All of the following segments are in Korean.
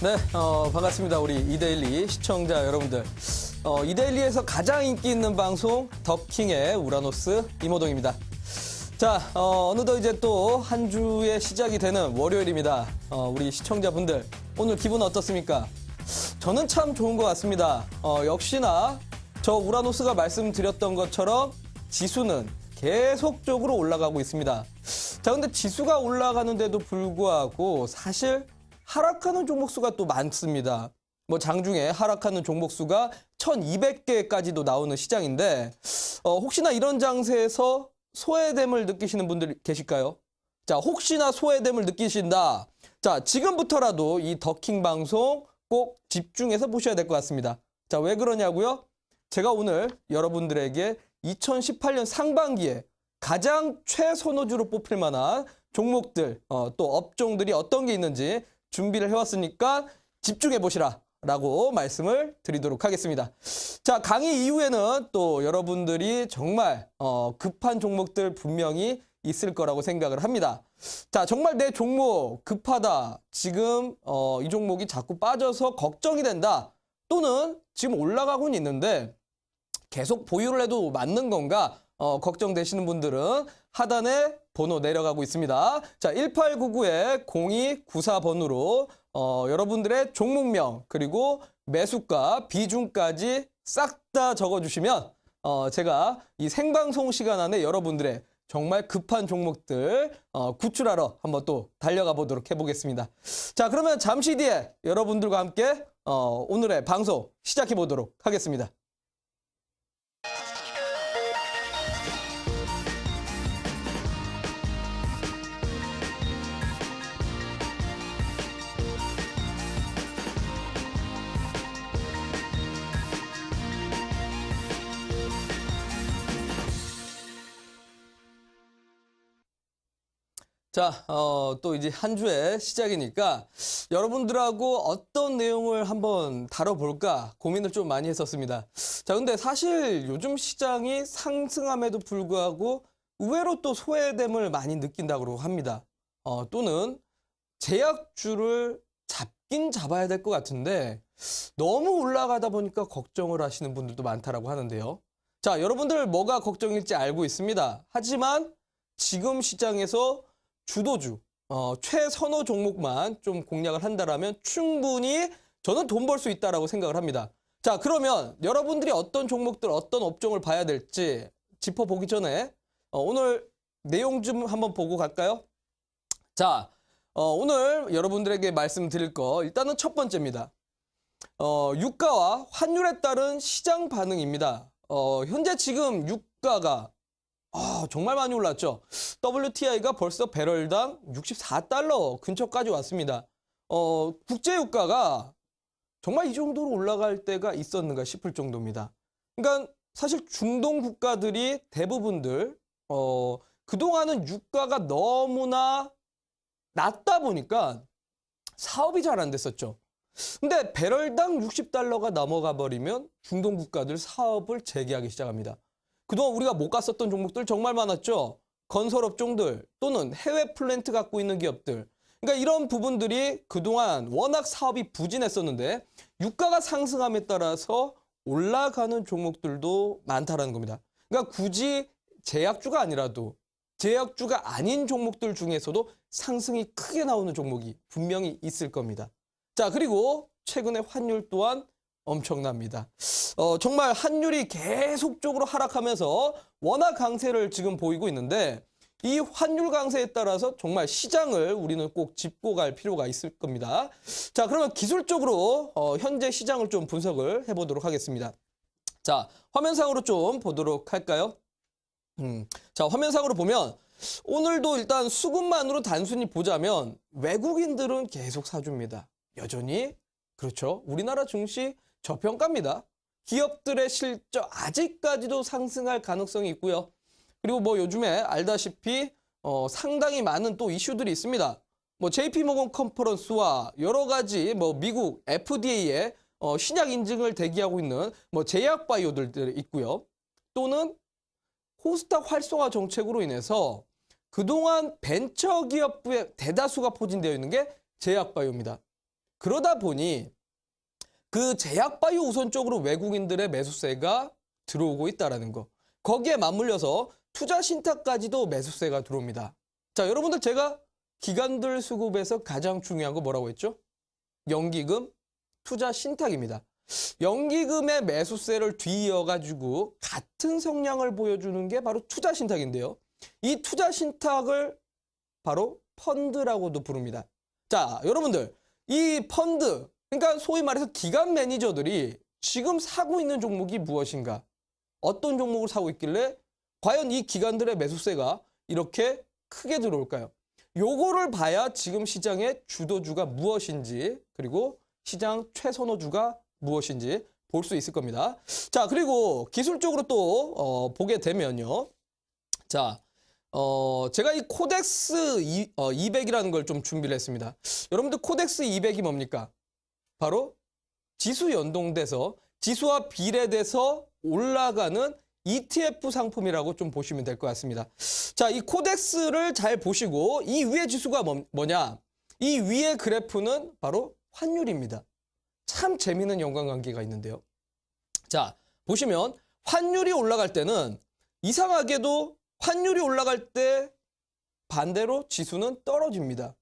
네, 반갑습니다. 우리 이데일리 시청자 여러분들. 이데일리에서 가장 인기 있는 방송 더킹의 우라노스 이모동입니다. 자, 어느덧 이제 또 한 주의 시작이 되는 월요일입니다. 우리 시청자분들 오늘 기분 어떻습니까? 저는 참 좋은 것 같습니다. 역시나 저 우라노스가 말씀드렸던 것처럼 지수는 계속적으로 올라가고 있습니다. 자, 근데 지수가 올라가는데도 불구하고 사실 하락하는 종목수가 또 많습니다. 뭐 장중에 하락하는 종목수가 1200개까지도 나오는 시장인데 혹시나 이런 장세에서 소외됨을 느끼시는 분들 계실까요? 자, 혹시나 소외됨을 느끼신다. 자, 지금부터라도 이 더킹 방송 꼭 집중해서 보셔야 될 것 같습니다. 자, 왜 그러냐고요? 제가 오늘 여러분들에게 2018년 상반기에 가장 최선호주로 뽑힐 만한 종목들, 또 업종들이 어떤 게 있는지 준비를 해왔으니까 집중해 보시라 라고 말씀을 드리도록 하겠습니다. 자, 강의 이후에는 또 여러분들이 정말 급한 종목들 분명히 있을 거라고 생각을 합니다. 자, 정말 내 종목 급하다. 지금 이 종목이 자꾸 빠져서 걱정이 된다. 또는 지금 올라가고는 있는데 계속 보유를 해도 맞는 건가? 걱정되시는 분들은 하단에 번호 내려가고 있습니다. 자, 1899-0294번으로 여러분들의 종목명 그리고 매수가 비중까지 싹 다 적어주시면 제가 이 생방송 시간 안에 여러분들의 정말 급한 종목들 구출하러 한번 또 달려가 보도록 해보겠습니다. 자, 그러면 잠시 뒤에 여러분들과 함께 오늘의 방송 시작해 보도록 하겠습니다. 자, 또 이제 한 주의 시작이니까 여러분들하고 어떤 내용을 한번 다뤄볼까 고민을 좀 많이 했었습니다. 자, 근데 사실 요즘 시장이 상승함에도 불구하고 의외로 또 소외됨을 많이 느낀다고 합니다. 또는 제약주를 잡긴 잡아야 될 것 같은데 너무 올라가다 보니까 걱정을 하시는 분들도 많다라고 하는데요. 자, 여러분들 뭐가 걱정일지 알고 있습니다. 하지만 지금 시장에서 주도주, 최선호 종목만 좀 공략을 한다라면 충분히 저는 돈 벌 수 있다라고 생각을 합니다. 자, 그러면 여러분들이 어떤 종목들, 어떤 업종을 봐야 될지 짚어보기 전에 오늘 내용 좀 한번 보고 갈까요? 자, 오늘 여러분들에게 말씀드릴 거 일단은 첫 번째입니다. 유가와 환율에 따른 시장 반응입니다. 현재 지금 유가가 정말 많이 올랐죠. WTI가 벌써 배럴당 64달러 근처까지 왔습니다. 국제 유가가 정말 이 정도로 올라갈 때가 있었는가 싶을 정도입니다. 그러니까 사실 중동 국가들이 대부분들 그동안은 유가가 너무나 낮다 보니까 사업이 잘 안 됐었죠. 근데 배럴당 60달러가 넘어가 버리면 중동 국가들 사업을 재개하기 시작합니다. 그동안 우리가 못 갔었던 종목들 정말 많았죠. 건설업종들 또는 해외 플랜트 갖고 있는 기업들. 그러니까 이런 부분들이 그동안 워낙 사업이 부진했었는데 유가가 상승함에 따라서 올라가는 종목들도 많다라는 겁니다. 그러니까 굳이 제약주가 아니라도 제약주가 아닌 종목들 중에서도 상승이 크게 나오는 종목이 분명히 있을 겁니다. 자, 그리고 최근에 환율 또한 엄청납니다. 정말 환율이 계속적으로 하락하면서 워낙 강세를 지금 보이고 있는데 이 환율 강세에 따라서 정말 시장을 우리는 꼭 짚고 갈 필요가 있을 겁니다. 자, 그러면 기술적으로 현재 시장을 좀 분석을 해보도록 하겠습니다. 자, 화면상으로 좀 보도록 할까요? 자, 화면상으로 보면 오늘도 일단 수급만으로 단순히 보자면 외국인들은 계속 사줍니다. 여전히 그렇죠. 우리나라 증시 저평가입니다. 기업들의 실적 아직까지도 상승할 가능성이 있고요. 그리고 뭐 요즘에 알다시피 상당히 많은 또 이슈들이 있습니다. 뭐 JP모건 컨퍼런스와 여러 가지 뭐 미국 FDA의 신약 인증을 대기하고 있는 뭐 제약 바이오들이 있고요. 또는 코스닥 활성화 정책으로 인해서 그동안 벤처 기업부의 대다수가 포진되어 있는 게 제약 바이오입니다. 그러다 보니 그 제약바이오 우선적으로 외국인들의 매수세가 들어오고 있다는 거. 거기에 맞물려서 투자 신탁까지도 매수세가 들어옵니다. 자, 여러분들 제가 기관들 수급에서 가장 중요한 거 뭐라고 했죠? 연기금, 투자 신탁입니다. 연기금의 매수세를 뒤이어가지고 같은 성향을 보여주는 게 바로 투자 신탁인데요. 이 투자 신탁을 바로 펀드라고도 부릅니다. 자, 여러분들 이 펀드, 그러니까 소위 말해서 기관 매니저들이 지금 사고 있는 종목이 무엇인가? 어떤 종목을 사고 있길래 과연 이 기관들의 매수세가 이렇게 크게 들어올까요? 요거를 봐야 지금 시장의 주도주가 무엇인지, 그리고 시장 최선호주가 무엇인지 볼 수 있을 겁니다. 자, 그리고 기술적으로 또 보게 되면요. 자, 제가 이 코덱스 200이라는 걸 좀 준비를 했습니다. 여러분들 코덱스 200이 뭡니까? 바로 지수 연동돼서 지수와 비례돼서 올라가는 ETF 상품이라고 좀 보시면 될 것 같습니다. 자, 이 코덱스를 잘 보시고 이 위에 지수가 뭐냐? 이 위에 그래프는 바로 환율입니다. 참 재미있는 연관관계가 있는데요. 자, 보시면 환율이 올라갈 때는 이상하게도 환율이 올라갈 때 반대로 지수는 떨어집니다.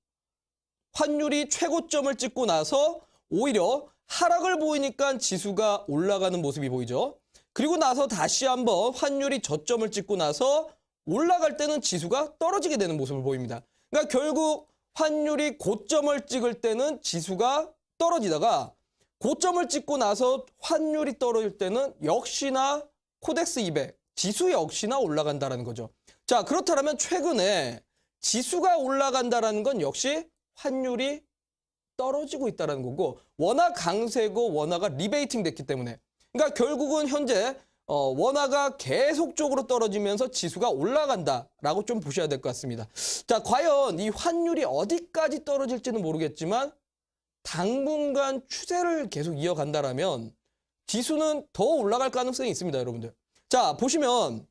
환율이 최고점을 찍고 나서 오히려 하락을 보이니까 지수가 올라가는 모습이 보이죠. 그리고 나서 다시 한번 환율이 저점을 찍고 나서 올라갈 때는 지수가 떨어지게 되는 모습을 보입니다. 그러니까 결국 환율이 고점을 찍을 때는 지수가 떨어지다가 고점을 찍고 나서 환율이 떨어질 때는 역시나 코덱스 200, 지수 역시나 올라간다는 거죠. 자, 그렇다면 최근에 지수가 올라간다는 건 역시 환율이 떨어지고 있다는 거고, 원화 강세고 원화가 리베이팅 됐기 때문에, 그러니까 결국은 현재 원화가 계속적으로 떨어지면서 지수가 올라간다라고 좀 보셔야 될 것 같습니다. 자, 과연 이 환율이 어디까지 떨어질지는 모르겠지만 당분간 추세를 계속 이어간다라면 지수는 더 올라갈 가능성이 있습니다, 여러분들. 자, 보시면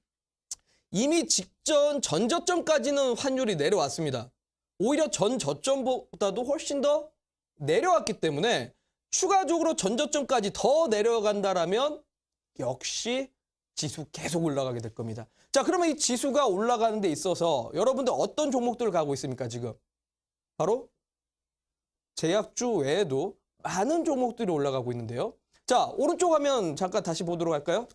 이미 직전 전저점까지는 환율이 내려왔습니다. 오히려 전 저점보다도 훨씬 더 내려왔기 때문에 추가적으로 전저점까지 더 내려간다라면 역시 지수 계속 올라가게 될 겁니다. 자, 그러면 이 지수가 올라가는 데 있어서 여러분들 어떤 종목들을 가고 있습니까, 지금? 바로 제약주 외에도 많은 종목들이 올라가고 있는데요. 자, 오른쪽 화면 잠깐 다시 보도록 할까요?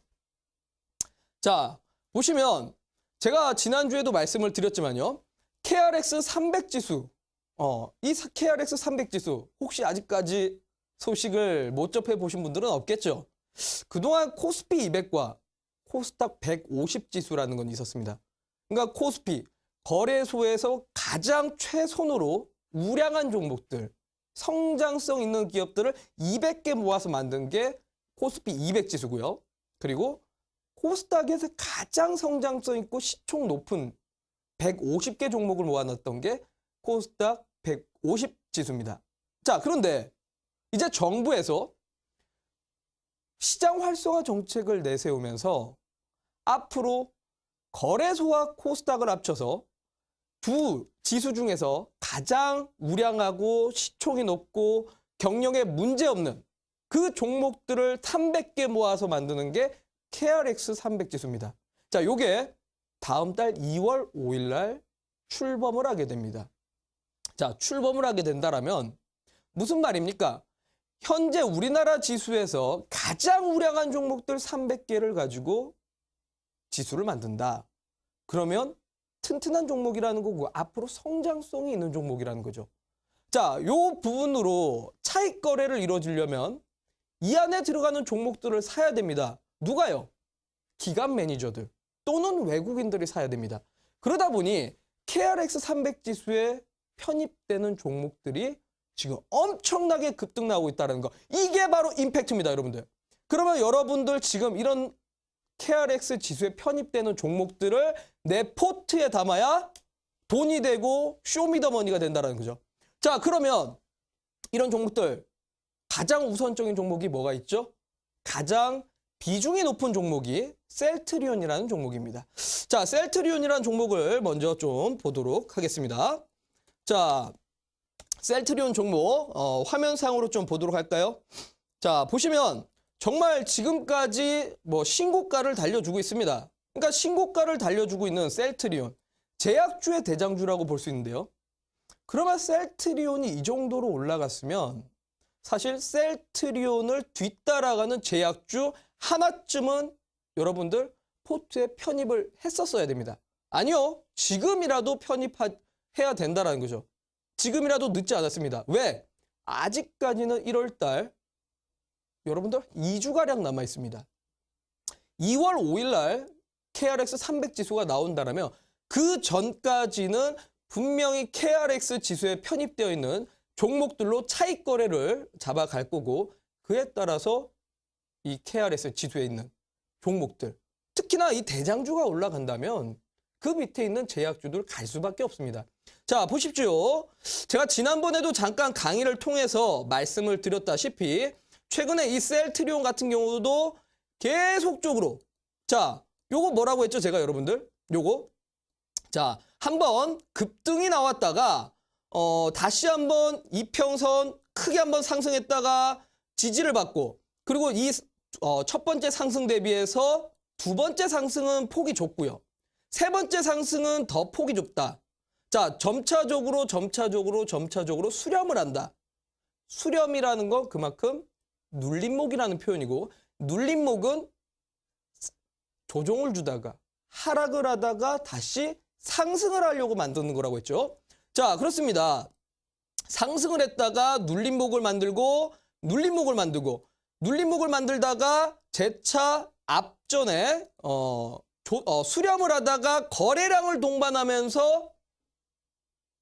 자, 보시면 제가 지난주에도 말씀을 드렸지만요. KRX 300 지수, 이 KRX 300 지수 혹시 아직까지 소식을 못 접해 보신 분들은 없겠죠. 그동안 코스피 200과 코스닥 150 지수라는 건 있었습니다. 그러니까 코스피, 거래소에서 가장 최선으로 우량한 종목들, 성장성 있는 기업들을 200개 모아서 만든 게 코스피 200 지수고요. 그리고 코스닥에서 가장 성장성 있고 시총 높은 150개 종목을 모아놨던 게 코스닥 150 지수입니다. 자, 그런데 이제 정부에서 시장 활성화 정책을 내세우면서 앞으로 거래소와 코스닥을 합쳐서 두 지수 중에서 가장 우량하고 시총이 높고 경영에 문제없는 그 종목들을 300개 모아서 만드는 게 KRX 300 지수입니다. 자, 요게 다음 달 2월 5일 날 출범을 하게 됩니다. 자, 출범을 하게 된다라면 무슨 말입니까? 현재 우리나라 지수에서 가장 우량한 종목들 300개를 가지고 지수를 만든다. 그러면 튼튼한 종목이라는 거고 앞으로 성장성이 있는 종목이라는 거죠. 자, 요 부분으로 차익 거래를 이루어지려면 이 안에 들어가는 종목들을 사야 됩니다. 누가요? 기관 매니저들 또는 외국인들이 사야 됩니다. 그러다 보니 KRX 300 지수에 편입되는 종목들이 지금 엄청나게 급등 나오고 있다는 거. 이게 바로 임팩트입니다, 여러분들. 그러면 여러분들 지금 이런 KRX 지수에 편입되는 종목들을 내 포트에 담아야 돈이 되고 쇼미더머니가 된다는 거죠. 자, 그러면 이런 종목들 가장 우선적인 종목이 뭐가 있죠? 가장 비중이 높은 종목이 셀트리온이라는 종목입니다. 자, 셀트리온이라는 종목을 먼저 좀 보도록 하겠습니다. 자, 셀트리온 종목 화면상으로 좀 보도록 할까요? 자, 보시면 정말 지금까지 뭐 신고가를 달려주고 있습니다. 그러니까 신고가를 달려주고 있는 셀트리온, 제약주의 대장주라고 볼 수 있는데요. 그러면 셀트리온이 이 정도로 올라갔으면 사실 셀트리온을 뒤따라가는 제약주 하나쯤은 여러분들 포트에 편입을 했었어야 됩니다. 아니요, 지금이라도 편입해야 된다는 거죠. 지금이라도 늦지 않았습니다. 왜? 아직까지는 1월달 여러분들 2주가량 남아 있습니다. 2월 5일 날 KRX 300 지수가 나온다라면 그 전까지는 분명히 KRX 지수에 편입되어 있는 종목들로 차익 거래를 잡아갈 거고, 그에 따라서 이 KRX 지수에 있는 종목들, 특히나 이 대장주가 올라간다면 그 밑에 있는 제약주들 갈 수밖에 없습니다. 자, 보십시오. 제가 지난번에도 잠깐 강의를 통해서 말씀을 드렸다시피 최근에 이 셀트리온 같은 경우도 계속적으로, 자, 요거 뭐라고 했죠? 제가 여러분들 요거, 자, 한번 급등이 나왔다가 다시 한번 이평선 크게 한번 상승했다가 지지를 받고, 그리고 이 첫 번째 상승 대비해서 두 번째 상승은 폭이 좁고요. 세 번째 상승은 더 폭이 좁다. 자, 점차적으로 수렴을 한다. 수렴이라는 건 그만큼 눌림목이라는 표현이고, 눌림목은 조정을 주다가 하락을 하다가 다시 상승을 하려고 만드는 거라고 했죠. 자, 그렇습니다. 상승을 했다가 눌림목을 만들고 눌림목을 만들다가 재차 앞전에 수렴을 하다가 거래량을 동반하면서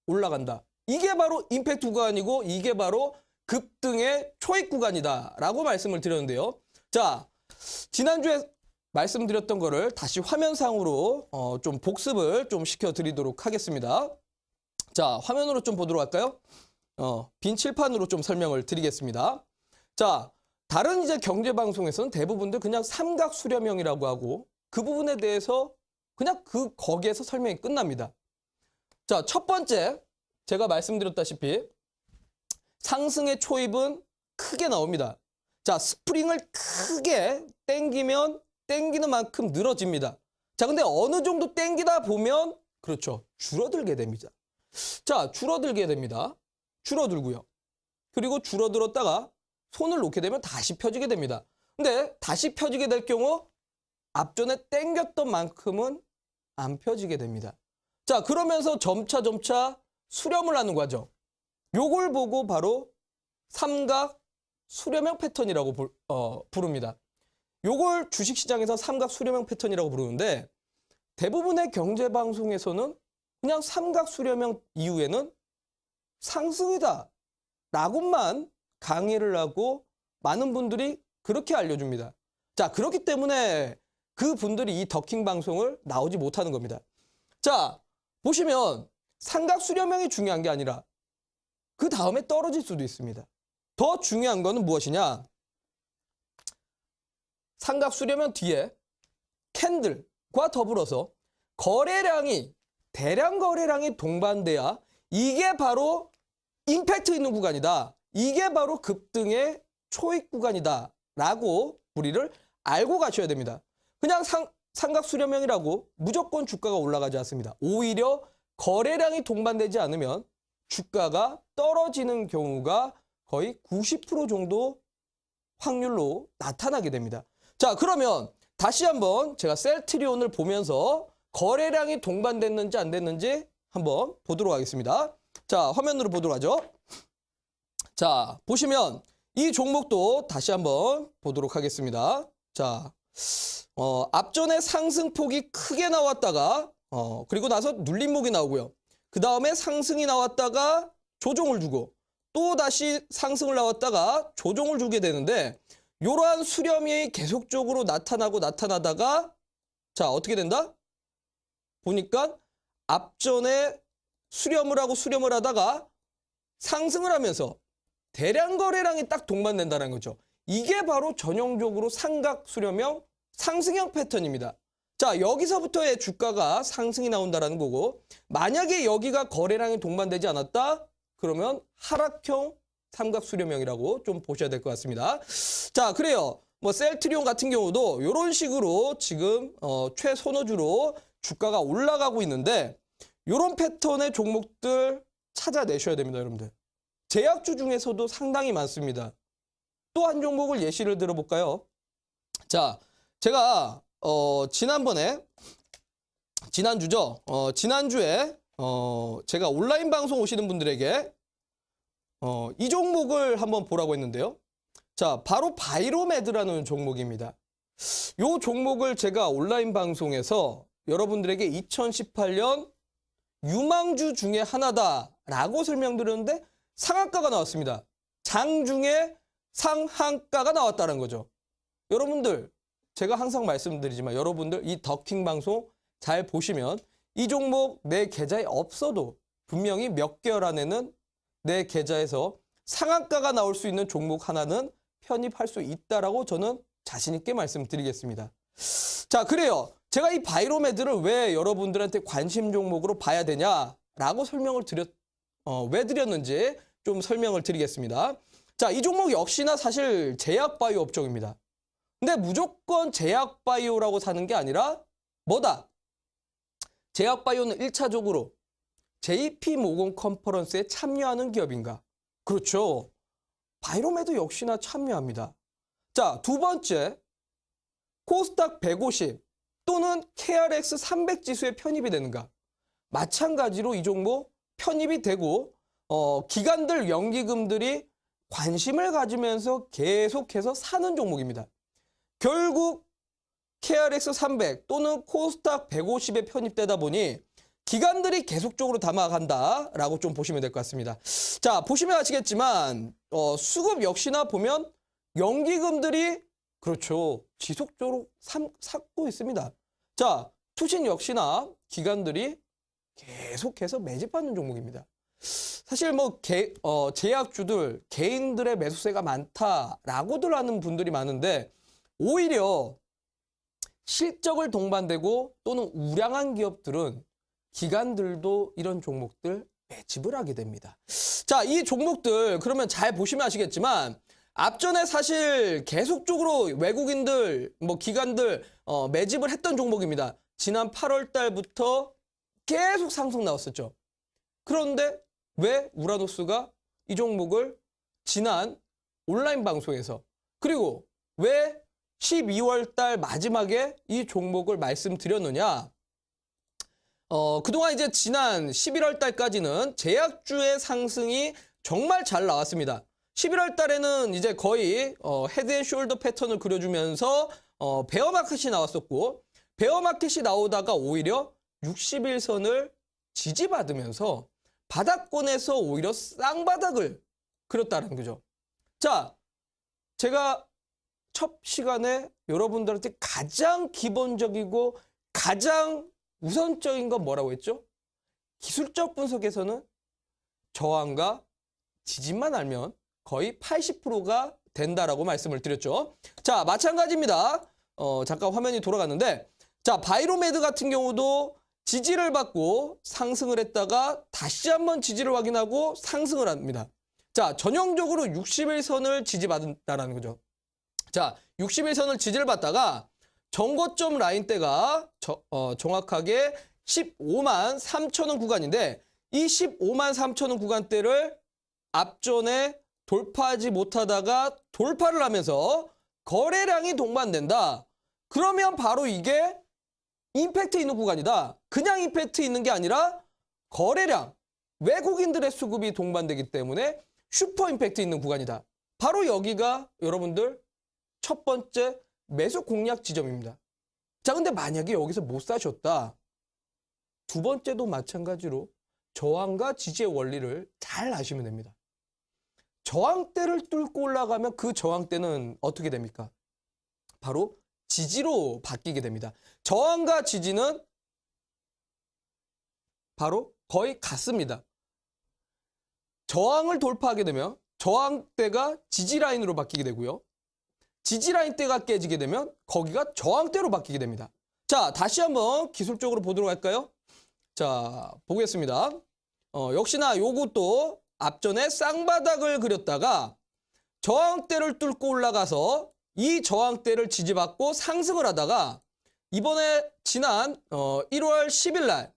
올라간다. 이게 바로 임팩트 구간이고 이게 바로 급등의 초입 구간이다라고 말씀을 드렸는데요. 자, 지난주에 말씀드렸던 거를 다시 화면상으로 좀 복습을 좀 시켜드리도록 하겠습니다. 자, 화면으로 좀 보도록 할까요? 빈 칠판으로 좀 설명을 드리겠습니다. 자, 다른 이제 경제방송에서는 대부분들 그냥 삼각 수렴형이라고 하고 그 부분에 대해서 그냥 거기에서 설명이 끝납니다. 자, 첫 번째 제가 말씀드렸다시피 상승의 초입은 크게 나옵니다. 자, 스프링을 크게 당기면 당기는 만큼 늘어집니다. 자, 근데 어느 정도 당기다 보면 그렇죠, 줄어들게 됩니다. 자, 줄어들게 됩니다. 줄어들고요. 그리고 줄어들었다가 손을 놓게 되면 다시 펴지게 됩니다. 근데 다시 펴지게 될 경우 앞전에 당겼던 만큼은 안 펴지게 됩니다. 자, 그러면서 점차 수렴을 하는 과정. 요걸 보고 바로 삼각 수렴형 패턴이라고 부릅니다. 요걸 주식시장에서 삼각 수렴형 패턴이라고 부르는데, 대부분의 경제방송에서는 그냥 삼각 수렴형 이후에는 상승이다 라고만 강의를 하고 많은 분들이 그렇게 알려줍니다. 자, 그렇기 때문에 그분들이 이 더킹 방송을 나오지 못하는 겁니다. 자, 보시면 삼각 수렴형이 중요한 게 아니라 그 다음에 떨어질 수도 있습니다. 더 중요한 거는 무엇이냐? 삼각 수렴형 뒤에 캔들과 더불어서 대량 거래량이 동반돼야 이게 바로 임팩트 있는 구간이다. 이게 바로 급등의 초입 구간이다 라고 우리를 알고 가셔야 됩니다. 그냥 삼각 수렴형이라고 무조건 주가가 올라가지 않습니다. 오히려 거래량이 동반되지 않으면 주가가 떨어지는 경우가 거의 90% 정도 확률로 나타나게 됩니다. 자, 그러면 다시 한번 제가 셀트리온을 보면서 거래량이 동반됐는지 안 됐는지 한번 보도록 하겠습니다. 자, 화면으로 보도록 하죠. 자, 보시면 이 종목도 다시 한번 보도록 하겠습니다. 자, 앞전에 상승폭이 크게 나왔다가 그리고 나서 눌림목이 나오고요. 그 다음에 상승이 나왔다가 조정을 주고 또 다시 상승을 나왔다가 조정을 주게 되는데, 이러한 수렴이 계속적으로 나타나다가 자, 어떻게 된다? 보니까 앞전에 수렴을 하다가 상승을 하면서 대량 거래량이 딱 동반된다는 거죠. 이게 바로 전형적으로 삼각 수렴형 상승형 패턴입니다. 자, 여기서부터의 주가가 상승이 나온다는 거고, 만약에 여기가 거래량이 동반되지 않았다? 그러면 하락형 삼각 수렴형이라고 좀 보셔야 될 것 같습니다. 자, 그래요. 뭐 셀트리온 같은 경우도 이런 식으로 지금 최선호주로 주가가 올라가고 있는데 이런 패턴의 종목들 찾아내셔야 됩니다, 여러분들. 제약주 중에서도 상당히 많습니다. 또 한 종목을 예시를 들어볼까요? 자, 제가 지난주죠. 지난주에 제가 온라인 방송 오시는 분들에게 이 종목을 한번 보라고 했는데요. 자, 바로 바이로메드라는 종목입니다. 이 종목을 제가 온라인 방송에서 여러분들에게 2018년 유망주 중에 하나다라고 설명드렸는데 상한가가 나왔습니다. 장중에 상한가가 나왔다는 거죠. 여러분들, 제가 항상 말씀드리지만 여러분들 이 더킹 방송 잘 보시면 이 종목 내 계좌에 없어도 분명히 몇 개월 안에는 내 계좌에서 상한가가 나올 수 있는 종목 하나는 편입할 수 있다라고 저는 자신 있게 말씀드리겠습니다. 자, 그래요. 제가 이 바이로메드를 왜 여러분들한테 관심 종목으로 봐야 되냐라고 설명을 왜 드렸는지 좀 설명을 드리겠습니다. 자, 이 종목 역시나 사실 제약바이오 업종입니다. 근데 무조건 제약바이오라고 사는 게 아니라 뭐다? 제약바이오는 1차적으로 JP모건 컨퍼런스에 참여하는 기업인가? 그렇죠. 바이로메드 역시나 참여합니다. 자, 두 번째, 코스닥 150 또는 KRX 300 지수에 편입이 되는가? 마찬가지로 이 종목 편입이 되고 기관들 연기금들이 관심을 가지면서 계속해서 사는 종목입니다. 결국 KRX 300 또는 코스닥 150에 편입되다 보니 기관들이 계속적으로 담아간다라고 좀 보시면 될 것 같습니다. 자, 보시면 아시겠지만 수급 역시나 보면 연기금들이 그렇죠. 지속적으로 샀고 있습니다. 자, 투신 역시나 기관들이 계속해서 매집하는 종목입니다. 사실 뭐 제약주들 개인들의 매수세가 많다라고들 하는 분들이 많은데 오히려 실적을 동반되고 또는 우량한 기업들은 기관들도 이런 종목들 매집을 하게 됩니다. 자, 이 종목들 그러면 잘 보시면 아시겠지만 앞전에 사실 계속적으로 외국인들 뭐 기관들 매집을 했던 종목입니다. 지난 8월 달부터 계속 상승 나왔었죠. 그런데 왜 우라노스가 이 종목을 지난 온라인 방송에서 그리고 왜 12월 달 마지막에 이 종목을 말씀드렸느냐? 그동안 이제 지난 11월 달까지는 제약주의 상승이 정말 잘 나왔습니다. 11월 달에는 이제 거의 헤드앤숄더 패턴을 그려주면서 베어마켓이 나왔었고 베어마켓이 나오다가 오히려 60일선을 지지받으면서 바닥권에서 오히려 쌍바닥을 그렸다는 거죠. 자, 제가 첫 시간에 여러분들한테 가장 기본적이고 가장 우선적인 건 뭐라고 했죠? 기술적 분석에서는 저항과 지지만 알면 거의 80%가 된다라고 말씀을 드렸죠. 자, 마찬가지입니다. 잠깐 화면이 돌아갔는데 자, 바이로메드 같은 경우도 지지를 받고 상승을 했다가 다시 한번 지지를 확인하고 상승을 합니다. 자, 전형적으로 60일선을 지지받는다라는 거죠. 자, 60일선을 지지를 받다가 정고점 라인대가 정확하게 15만 3천 원 구간인데 이 15만 3천 원 구간대를 앞전에 돌파하지 못하다가 돌파를 하면서 거래량이 동반된다. 그러면 바로 이게 임팩트 있는 구간이다. 그냥 임팩트 있는 게 아니라 거래량, 외국인들의 수급이 동반되기 때문에 슈퍼 임팩트 있는 구간이다. 바로 여기가 여러분들 첫 번째 매수 공략 지점입니다. 자, 근데 만약에 여기서 못 사셨다. 두 번째도 마찬가지로 저항과 지지의 원리를 잘 아시면 됩니다. 저항대를 뚫고 올라가면 그 저항대는 어떻게 됩니까? 바로 지지로 바뀌게 됩니다. 저항과 지지는 바로 거의 같습니다. 저항을 돌파하게 되면 저항대가 지지 라인으로 바뀌게 되고요. 지지 라인대가 깨지게 되면 거기가 저항대로 바뀌게 됩니다. 자, 다시 한번 기술적으로 보도록 할까요? 자, 보겠습니다. 역시나 요것도 앞전에 쌍바닥을 그렸다가 저항대를 뚫고 올라가서 이 저항대를 지지받고 상승을 하다가 이번에 지난 1월 10일 날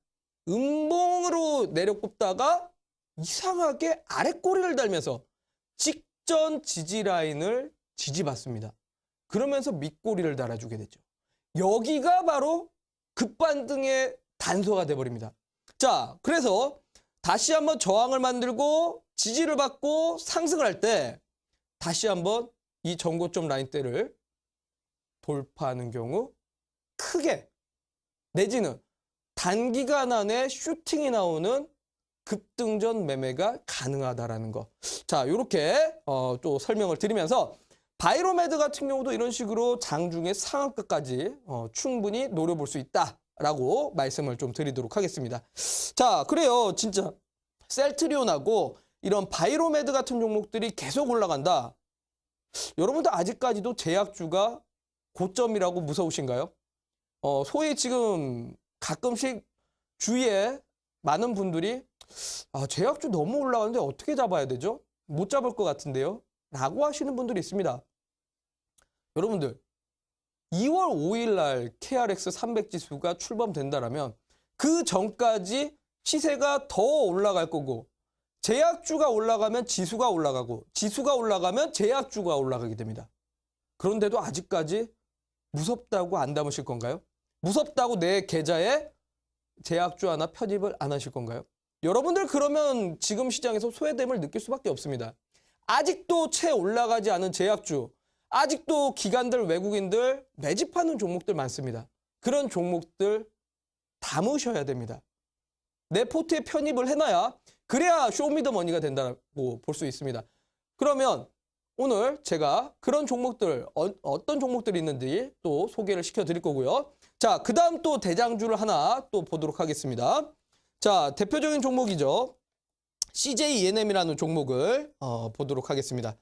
음봉으로 내려꼽다가 이상하게 아랫꼬리를 달면서 직전 지지 라인을 지지받습니다. 그러면서 밑꼬리를 달아주게 되죠. 여기가 바로 급반등의 단서가 돼버립니다. 자, 그래서 다시 한번 저항을 만들고 지지를 받고 상승을 할 때 다시 한번 이 전고점 라인대를 돌파하는 경우 크게 내지는 단기간 안에 슈팅이 나오는 급등전 매매가 가능하다라는 거. 자, 이렇게 또 설명을 드리면서 바이로메드 같은 경우도 이런 식으로 장중의 상한가까지 충분히 노려볼 수 있다라고 말씀을 좀 드리도록 하겠습니다. 자, 그래요. 진짜 셀트리온하고 이런 바이로메드 같은 종목들이 계속 올라간다. 여러분들 아직까지도 제약주가 고점이라고 무서우신가요? 소위 지금 가끔씩 주위에 많은 분들이 제약주 너무 올라가는데 어떻게 잡아야 되죠? 못 잡을 것 같은데요? 라고 하시는 분들이 있습니다. 여러분들 2월 5일 날 KRX 300 지수가 출범된다라면 그 전까지 시세가 더 올라갈 거고 제약주가 올라가면 지수가 올라가고 지수가 올라가면 제약주가 올라가게 됩니다. 그런데도 아직까지 무섭다고 안 담으실 건가요? 무섭다고 내 계좌에 제약주 하나 편입을 안 하실 건가요? 여러분들 그러면 지금 시장에서 소외됨을 느낄 수밖에 없습니다. 아직도 채 올라가지 않은 제약주, 아직도 기관들, 외국인들 매집하는 종목들 많습니다. 그런 종목들 담으셔야 됩니다. 내 포트에 편입을 해놔야 그래야 쇼미더머니가 된다고 볼 수 있습니다. 그러면 오늘 제가 그런 종목들, 어떤 종목들이 있는지 또 소개를 시켜드릴 거고요. 자, 그 다음 또 대장주를 하나 또 보도록 하겠습니다. 자, 대표적인 종목이죠. CJENM이라는 종목을 보도록 하겠습니다.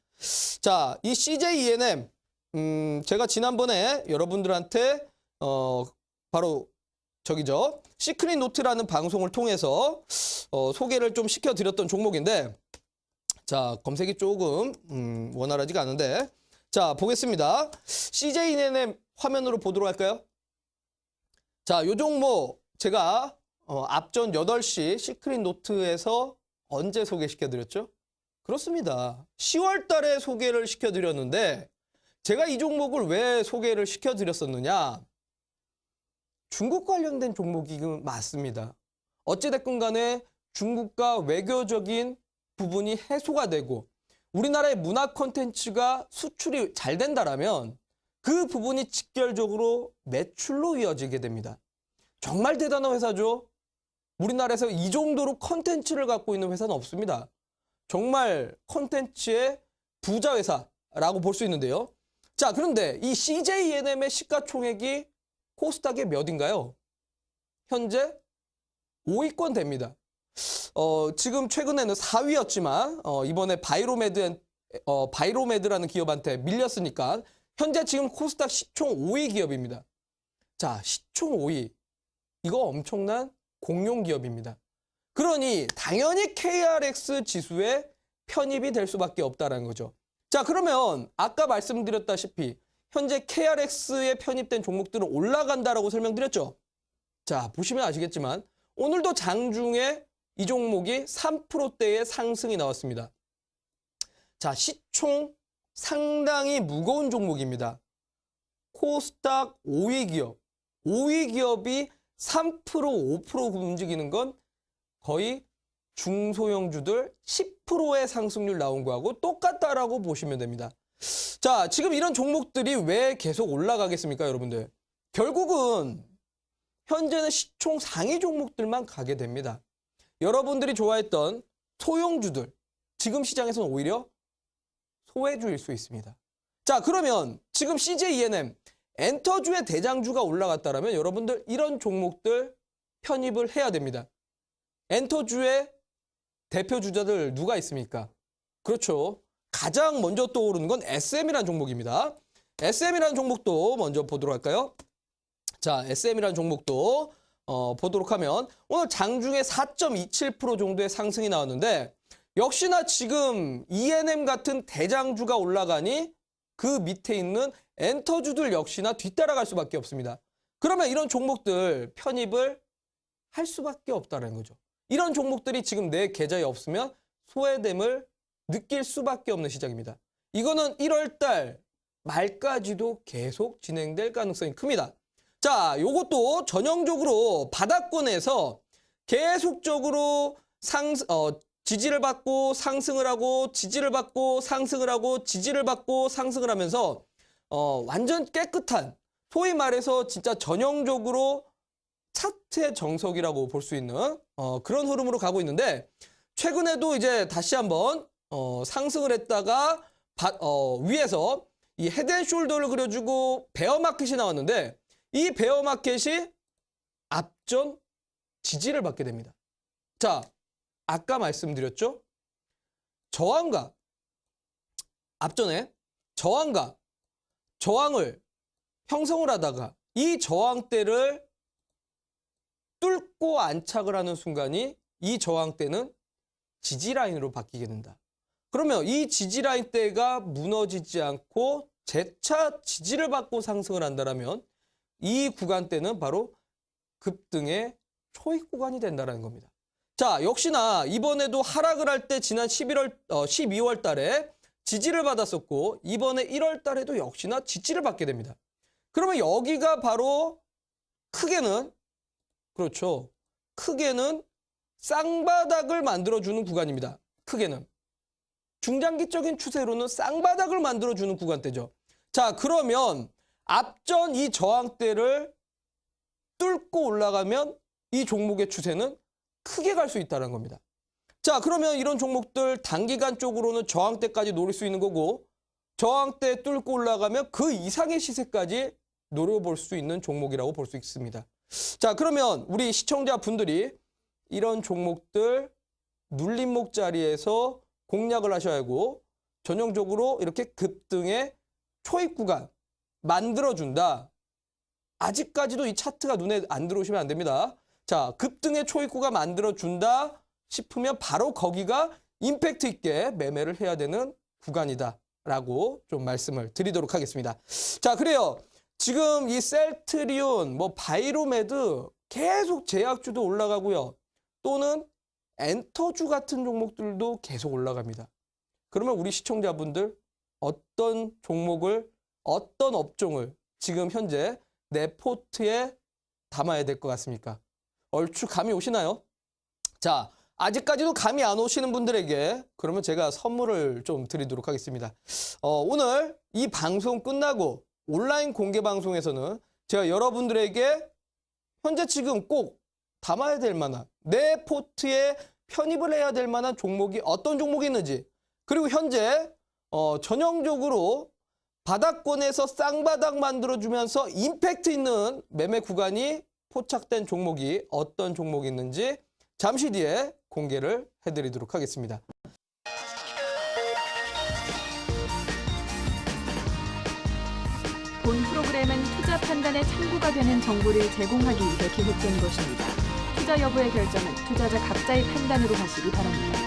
자, 이 CJENM, 제가 지난번에 여러분들한테 바로 저기죠. 시크릿 노트라는 방송을 통해서 소개를 좀 시켜드렸던 종목인데, 자, 검색이 조금 원활하지가 않은데, 자, 보겠습니다. CJENM 화면으로 보도록 할까요? 자, 요 종목 제가 앞전 8시 시크릿 노트에서 언제 소개시켜드렸죠? 그렇습니다. 10월 달에 소개를 시켜드렸는데 제가 이 종목을 왜 소개를 시켜드렸었느냐? 중국 관련된 종목이 맞습니다. 어찌됐건 간에 중국과 외교적인 부분이 해소가 되고 우리나라의 문화 콘텐츠가 수출이 잘 된다라면 그 부분이 직결적으로 매출로 이어지게 됩니다. 정말 대단한 회사죠. 우리나라에서 이 정도로 콘텐츠를 갖고 있는 회사는 없습니다. 정말 콘텐츠의 부자 회사라고 볼 수 있는데요. 자, 그런데 이 CJENM의 시가총액이 코스닥의 몇인가요? 현재 5위권 됩니다. 지금 최근에는 4위였지만 이번에 바이로메드라는 기업한테 밀렸으니까 현재 지금 코스닥 시총 5위 기업입니다. 자, 시총 5위. 이거 엄청난 공룡 기업입니다. 그러니 당연히 KRX 지수에 편입이 될 수밖에 없다는 거죠. 자, 그러면 아까 말씀드렸다시피 현재 KRX에 편입된 종목들은 올라간다라고 설명드렸죠. 자, 보시면 아시겠지만 오늘도 장중에 이 종목이 3%대의 상승이 나왔습니다. 자, 시총 상당히 무거운 종목입니다. 코스닥 5위 기업, 5위 기업이 3%, 5% 움직이는 건 거의 중소형주들 10%의 상승률 나온 거하고 똑같다라고 보시면 됩니다. 자, 지금 이런 종목들이 왜 계속 올라가겠습니까, 여러분들? 결국은 현재는 시총 상위 종목들만 가게 됩니다. 여러분들이 좋아했던 소형주들, 지금 시장에서는 오히려 소외주일 수 있습니다. 자, 그러면 지금 CJENM, 엔터주의 대장주가 올라갔다면 여러분들 이런 종목들 편입을 해야 됩니다. 엔터주의 대표 주자들 누가 있습니까? 그렇죠. 가장 먼저 떠오르는 건 SM이라는 종목입니다. SM이라는 종목도 먼저 보도록 할까요? 자, SM이라는 종목도 보도록 하면 오늘 장중에 4.27% 정도의 상승이 나왔는데 역시나 지금 ENM 같은 대장주가 올라가니 그 밑에 있는 엔터주들 역시나 뒤따라갈 수밖에 없습니다. 그러면 이런 종목들 편입을 할 수밖에 없다는 거죠. 이런 종목들이 지금 내 계좌에 없으면 소외됨을 느낄 수밖에 없는 시장입니다. 이거는 1월 달 말까지도 계속 진행될 가능성이 큽니다. 자, 요것도 전형적으로 바닥권에서 계속적으로 지지를 받고 상승을 하고 지지를 받고 상승을 하고 지지를 받고 상승을 하면서 완전 깨끗한, 소위 말해서 진짜 전형적으로 차트의 정석이라고 볼 수 있는 그런 흐름으로 가고 있는데, 최근에도 이제 다시 한번 상승을 했다가 위에서 이 헤드앤숄더를 그려주고 베어마켓이 나왔는데, 이 베어마켓이 앞전 지지를 받게 됩니다. 자, 아까 말씀드렸죠? 저항과 앞전에 저항을 형성을 하다가 이 저항대를 뚫고 안착을 하는 순간이 이 저항대는 지지라인으로 바뀌게 된다. 그러면 이 지지라인대가 무너지지 않고 재차 지지를 받고 상승을 한다면 이 구간대는 바로 급등의 초입 구간이 된다는 겁니다. 자, 역시나 이번에도 하락을 할 때 지난 12월 달에 지지를 받았었고, 이번에 1월 달에도 역시나 지지를 받게 됩니다. 그러면 여기가 바로 크게는, 그렇죠, 크게는 쌍바닥을 만들어주는 구간입니다. 크게는. 중장기적인 추세로는 쌍바닥을 만들어주는 구간대죠. 자, 그러면 앞전 이 저항대를 뚫고 올라가면 이 종목의 추세는 크게 갈 수 있다는 겁니다. 자, 그러면 이런 종목들 단기간 쪽으로는 저항대까지 노릴 수 있는 거고, 저항대 뚫고 올라가면 그 이상의 시세까지 노려볼 수 있는 종목이라고 볼 수 있습니다. 자, 그러면 우리 시청자분들이 이런 종목들 눌림목 자리에서 공략을 하셔야 하고, 전형적으로 이렇게 급등의 초입 구간 만들어준다. 아직까지도 이 차트가 눈에 안 들어오시면 안 됩니다. 자, 급등의 초입 구간 만들어준다 싶으면 바로 거기가 임팩트 있게 매매를 해야 되는 구간이다라고 좀 말씀을 드리도록 하겠습니다. 자, 그래요. 지금 이 셀트리온, 바이로메드 계속 제약주도 올라가고요. 또는 엔터주 같은 종목들도 계속 올라갑니다. 그러면 우리 시청자분들 어떤 종목을, 어떤 업종을 지금 현재 내 포트에 담아야 될 것 같습니까? 얼추 감이 오시나요? 자, 아직까지도 감이 안 오시는 분들에게 그러면 제가 선물을 좀 드리도록 하겠습니다. 오늘 이 방송 끝나고 온라인 공개 방송에서는 제가 여러분들에게 현재 지금 꼭 담아야 될 만한, 내 포트에 편입을 해야 될 만한 종목이 어떤 종목이 있는지, 그리고 현재 전형적으로 바닥권에서 쌍바닥 만들어주면서 임팩트 있는 매매 구간이 포착된 종목이 어떤 종목이 있는지 잠시 뒤에 공개를 해드리도록 하겠습니다. 본 프로그램은 투자 판단의 참고가 되는 정보를 제공하기 위해 기획된 것입니다. 투자 여부의 결정은 투자자 각자의 판단으로 하시기 바랍니다.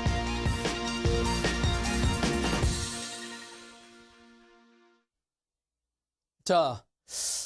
자,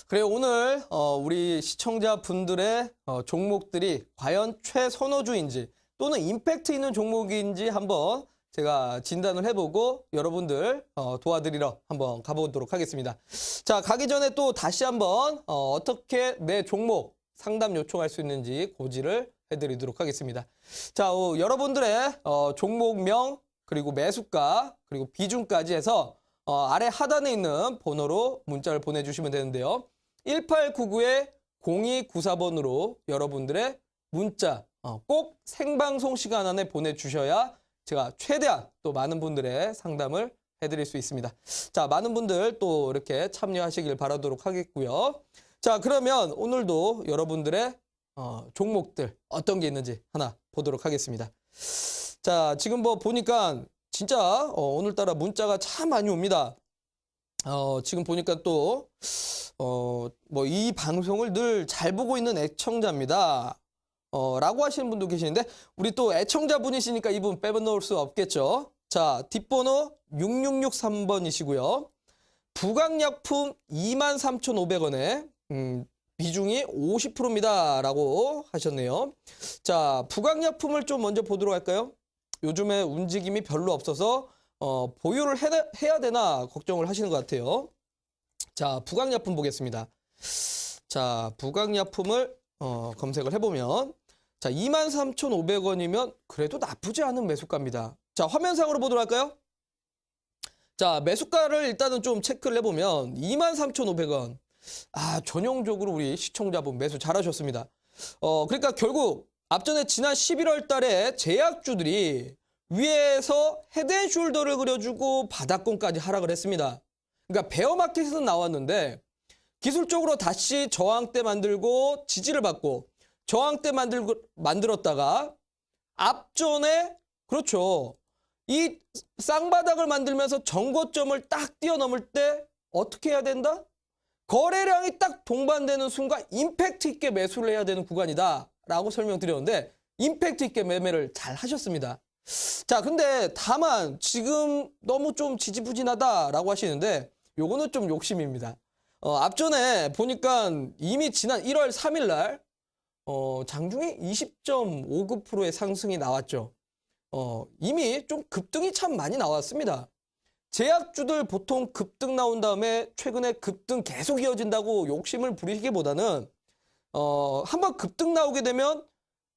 그래요. 오늘 우리 시청자분들의 종목들이 과연 최선호주인지 또는 임팩트 있는 종목인지 한번 제가 진단을 해보고 여러분들 도와드리러 한번 가보도록 하겠습니다. 자, 가기 전에 또 다시 한번 어떻게 내 종목 상담 요청할 수 있는지 고지를 해드리도록 하겠습니다. 자, 여러분들의 종목명, 그리고 매수가, 그리고 비중까지 해서 아래 하단에 있는 번호로 문자를 보내주시면 되는데요. 1899-0294번으로 여러분들의 문자 꼭 생방송 시간 안에 보내주셔야 제가 최대한 또 많은 분들의 상담을 해드릴 수 있습니다. 자, 많은 분들 또 이렇게 참여하시길 바라도록 하겠고요. 자, 그러면 오늘도 여러분들의 종목들 어떤 게 있는지 하나 보도록 하겠습니다. 자, 지금 보니까 진짜 오늘따라 문자가 참 많이 옵니다. 지금 보니까 또 이 방송을 늘 잘 보고 있는 애청자입니다. 라고 하시는 분도 계시는데 우리 또 애청자분이시니까 이분 빼놓을 수 없겠죠. 자, 뒷번호 6663번이시고요. 부강약품 23,500원에 비중이 50%입니다. 라고 하셨네요. 자, 부강약품을 좀 먼저 보도록 할까요? 요즘에 움직임이 별로 없어서 보유를 해야 되나 걱정을 하시는 것 같아요. 자, 부강약품 보겠습니다. 자, 부강약품을 검색을 해보면 자, 23,500원이면 그래도 나쁘지 않은 매수가입니다. 자, 화면상으로 보도록 할까요? 자, 매수가를 일단은 좀 체크를 해보면 23,500원. 아, 전형적으로 우리 시청자분 매수 잘하셨습니다. 그러니까 결국 앞전에 지난 11월 달에 제약주들이 위에서 헤드앤숄더를 그려주고 바닥권까지 하락을 했습니다. 그러니까 베어마켓에서 나왔는데 기술적으로 다시 저항대 만들고 지지를 받고 저항대 만들었다가 앞전에 그렇죠. 이 쌍바닥을 만들면서 정고점을 딱 뛰어넘을 때 어떻게 해야 된다? 거래량이 딱 동반되는 순간 임팩트 있게 매수를 해야 되는 구간이다 라고 설명드렸는데 임팩트 있게 매매를 잘 하셨습니다. 자, 근데 다만 지금 너무 좀 지지부진하다라고 하시는데 요거는 좀 욕심입니다. 앞전에 보니까 이미 지난 1월 3일 날 장중에 20.59%의 상승이 나왔죠. 이미 좀 급등이 참 많이 나왔습니다. 제약주들 보통 급등 나온 다음에 최근에 급등 계속 이어진다고 욕심을 부리기보다는 한번 급등 나오게 되면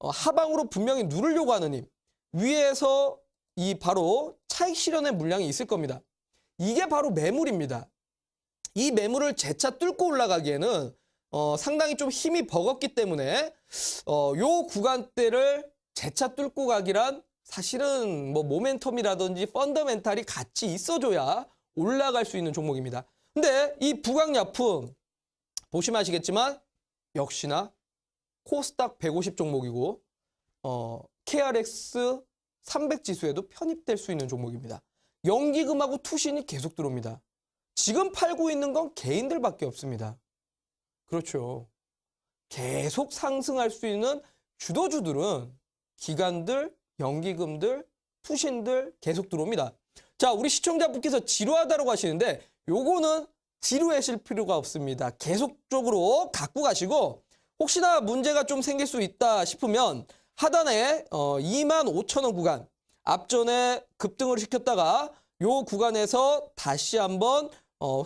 하방으로 분명히 누르려고 하는 힘, 위에서 이 바로 차익 실현의 물량이 있을 겁니다. 이게 바로 매물입니다. 이 매물을 재차 뚫고 올라가기에는 상당히 좀 힘이 버겁기 때문에 요 구간대를 재차 뚫고 가기란 사실은 뭐 모멘텀이라든지 펀더멘탈이 같이 있어줘야 올라갈 수 있는 종목입니다. 근데 이 부강약품 보시면 아시겠지만 역시나 코스닥 150 종목이고 KRX 300 지수에도 편입될 수 있는 종목입니다. 연기금하고 투신이 계속 들어옵니다. 지금 팔고 있는 건 개인들밖에 없습니다. 그렇죠. 계속 상승할 수 있는 주도주들은 기관들, 연기금들, 투신들 계속 들어옵니다. 자, 우리 시청자분께서 지루하다고 하시는데 요거는 지루하실 필요가 없습니다. 계속적으로 갖고 가시고 혹시나 문제가 좀 생길 수 있다 싶으면 하단에 25,000원 구간 앞전에 급등을 시켰다가 요 구간에서 다시 한번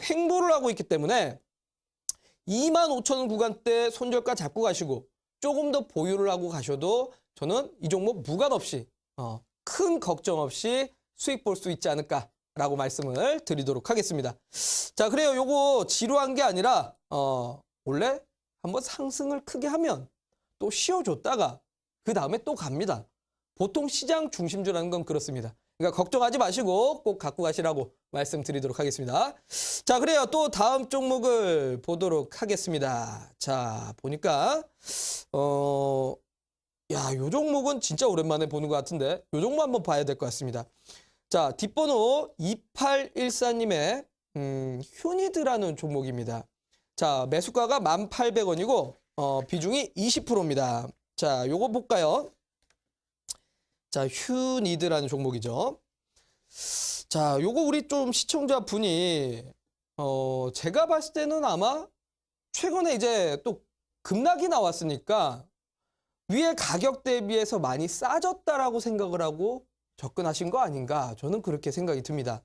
횡보를 하고 있기 때문에 25,000원 구간대 손절가 잡고 가시고 조금 더 보유를 하고 가셔도 저는 이 종목 무관 없이 큰 걱정 없이 수익 볼 수 있지 않을까라고 말씀을 드리도록 하겠습니다. 자, 그래요. 요거 지루한 게 아니라 원래 한번 상승을 크게 하면 또 쉬어줬다가 그 다음에 또 갑니다. 보통 시장 중심주라는 건 그렇습니다. 그러니까 걱정하지 마시고 꼭 갖고 가시라고 말씀드리도록 하겠습니다. 자, 그래요. 또 다음 종목을 보도록 하겠습니다. 자, 보니까 요 종목은 진짜 오랜만에 보는 것 같은데 요 종목 한번 봐야 될 것 같습니다. 자, 뒷번호 2814님의 휴니드라는 종목입니다. 자, 매수가가 1,800원이고 비중이 20%입니다. 자, 요거 볼까요? 자, 휴니드라는 종목이죠. 자, 요거 우리 좀 시청자분이 제가 봤을 때는 아마 최근에 이제 또 급락이 나왔으니까 위에 가격 대비해서 많이 싸졌다라고 생각을 하고 접근하신 거 아닌가 저는 그렇게 생각이 듭니다.